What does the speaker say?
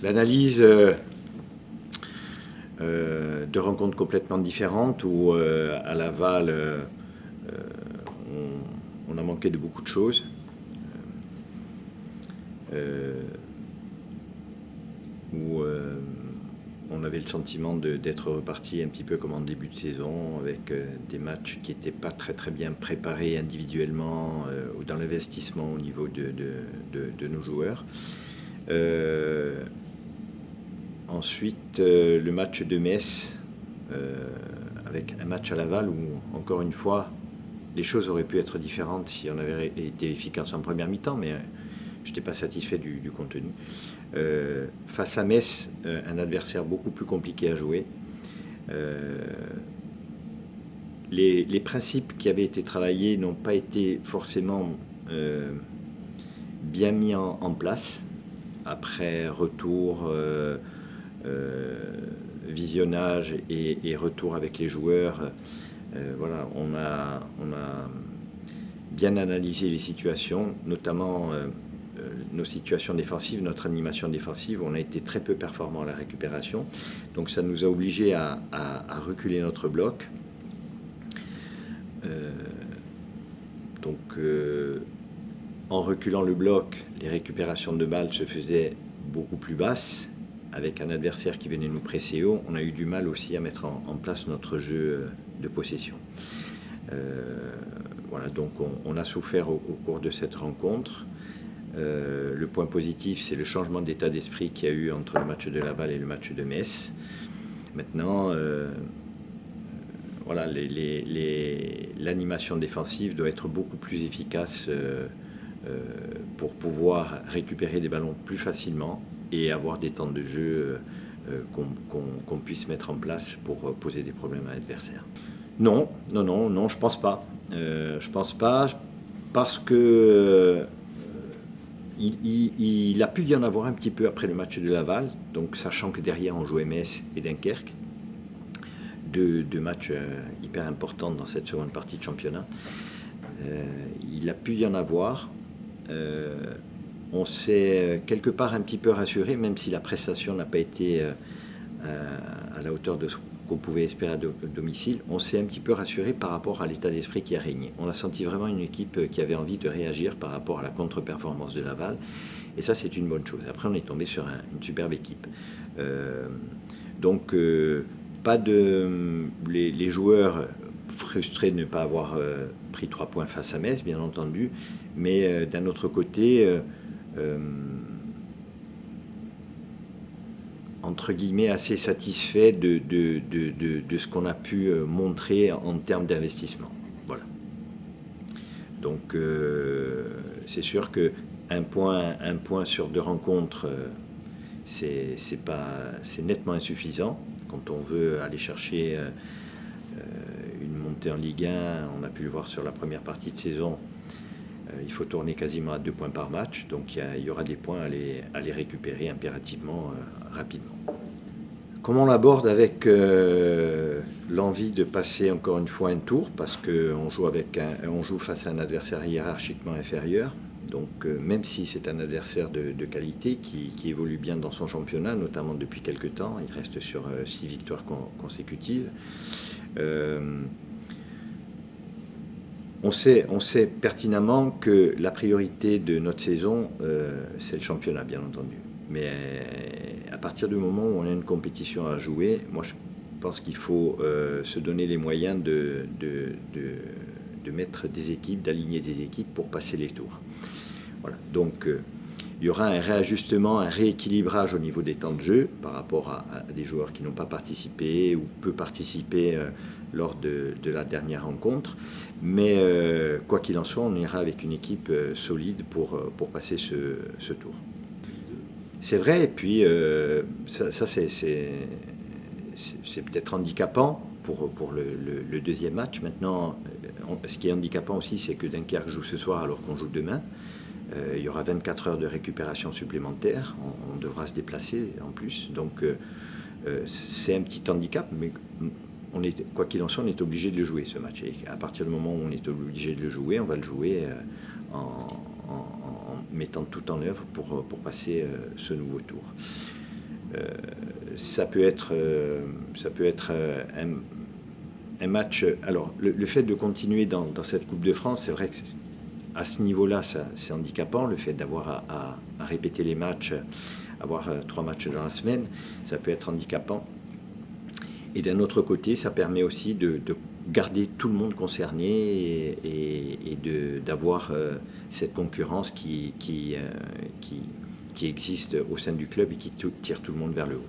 L'analyse de rencontres complètement différentes où à Laval on a manqué de beaucoup de choses. Où on avait le sentiment d'être reparti un petit peu comme en début de saison, avec des matchs qui n'étaient pas très bien préparés individuellement ou dans l'investissement au niveau de nos joueurs. Ensuite, le match de Metz, avec un match à Laval où, encore une fois, les choses auraient pu être différentes si on avait été efficace en première mi-temps, mais je n'étais pas satisfait du contenu. Face à Metz, un adversaire beaucoup plus compliqué à jouer. Les principes qui avaient été travaillés n'ont pas été forcément bien mis en place. Après retour, visionnage et retour avec les joueurs, voilà, on a bien analysé les situations, notamment nos situations défensives, notre animation défensive. On a été très peu performant à la récupération, donc ça nous a obligés à reculer notre bloc. En reculant le bloc, les récupérations de balles se faisaient beaucoup plus basses, avec un adversaire qui venait nous presser haut. On a eu du mal aussi à mettre en place notre jeu de possession. Voilà, donc on a souffert au cours de cette rencontre. Le point positif, c'est le changement d'état d'esprit qu'il y a eu entre le match de Laval et le match de Metz. Maintenant, voilà, l'animation défensive doit être beaucoup plus efficace pour pouvoir récupérer des ballons plus facilement et avoir des temps de jeu qu'on puisse mettre en place pour poser des problèmes à l'adversaire. Non, je pense pas. Je pense pas parce que il a pu y en avoir un petit peu après le match de Laval, donc sachant que derrière on jouait Metz et Dunkerque, deux matchs hyper importants dans cette seconde partie de championnat. Il a pu y en avoir. On s'est quelque part un petit peu rassuré, même si la prestation n'a pas été à la hauteur de ce qu'on pouvait espérer à domicile. On s'est un petit peu rassuré par rapport à l'état d'esprit qui a régné. On a senti vraiment une équipe qui avait envie de réagir par rapport à la contre-performance de Laval, et ça c'est une bonne chose. Après on est tombé sur une superbe équipe. Donc pas de les joueurs frustrés de ne pas avoir pris 3 points face à Metz, bien entendu, mais d'un autre côté, entre guillemets, assez satisfait de ce qu'on a pu montrer en termes d'investissement. Voilà. Donc c'est sûr qu'un point sur 2 rencontres, c'est nettement insuffisant. Quand on veut aller chercher une montée en Ligue 1, on a pu le voir sur la première partie de saison, il faut tourner quasiment à 2 points par match, donc il y aura des points à les récupérer impérativement rapidement. Comment on l'aborde? Avec l'envie de passer encore une fois un tour, parce qu'on joue face à un adversaire hiérarchiquement inférieur. Donc même si c'est un adversaire de qualité qui évolue bien dans son championnat, notamment depuis quelques temps, il reste sur 6 victoires consécutives. On sait pertinemment que la priorité de notre saison, c'est le championnat, bien entendu. Mais à partir du moment où on a une compétition à jouer, moi je pense qu'il faut se donner les moyens de mettre des équipes, d'aligner des équipes pour passer les tours. Voilà. Donc il y aura un réajustement, un rééquilibrage au niveau des temps de jeu par rapport à des joueurs qui n'ont pas participé ou peu participé lors de la dernière rencontre. Mais quoi qu'il en soit, on ira avec une équipe solide pour passer ce tour. C'est vrai, et puis ça c'est peut-être handicapant pour le deuxième match. Maintenant, ce qui est handicapant aussi, c'est que Dunkerque joue ce soir alors qu'on joue demain. Il y aura 24 heures de récupération supplémentaire, on devra se déplacer en plus, donc c'est un petit handicap, mais quoi qu'il en soit, on est obligé de le jouer ce match. Et à partir du moment où on est obligé de le jouer, on va le jouer en mettant tout en œuvre pour passer ce nouveau tour. ça peut être un match. Alors, le fait de continuer dans cette Coupe de France, c'est vrai que à ce niveau-là, c'est handicapant. Le fait d'avoir à répéter les matchs, avoir 3 matchs dans la semaine, ça peut être handicapant. Et d'un autre côté, ça permet aussi de garder tout le monde concerné et d'avoir cette concurrence qui existe au sein du club et qui tire tout le monde vers le haut.